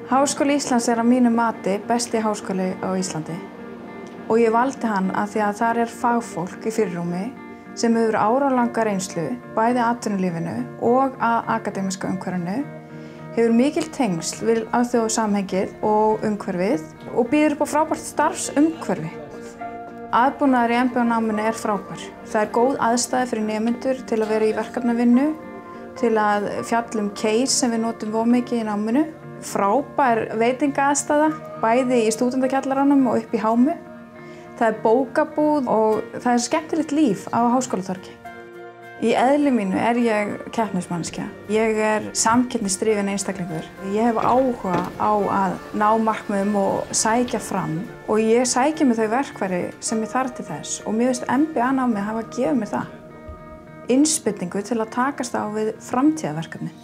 Háskóli Íslands að mínu mati besti háskóli á Íslandi og ég valdi hann af því að þar fagfólk í fyrirrúmi sem hefur áralanga reynslu bæði atvinnulífinu og að akademíska umhverfinu, hefur mikil tengsl við alþjóðasamhengið og umhverfið og býður upp á frábært starfsumhverfi. Aðbúnaður í MBA-náminu frábær. Það góð aðstæða fyrir nemendur til að vera í verkefnavinnu, til að fjalla case sem við notum of mikið í náminu. Frábær veitingaaðstaða, bæði í stúdendakjallaranum og upp í Hámu. Það bókabúð og það skemmtilegt líf á Háskólatorgi. Í eðli mínu ég keppnismanneskja. Ég samkeppnisdrifinn einstaklingur. Ég hef áhuga á að ná markmiðum og sækja fram. Og ég sæki mér þau verkfæri sem ég þarf til þess og mér finnst MBA-námið hafa gefið mér það. Innspýtingu til að takast á við framtíðarverkefni.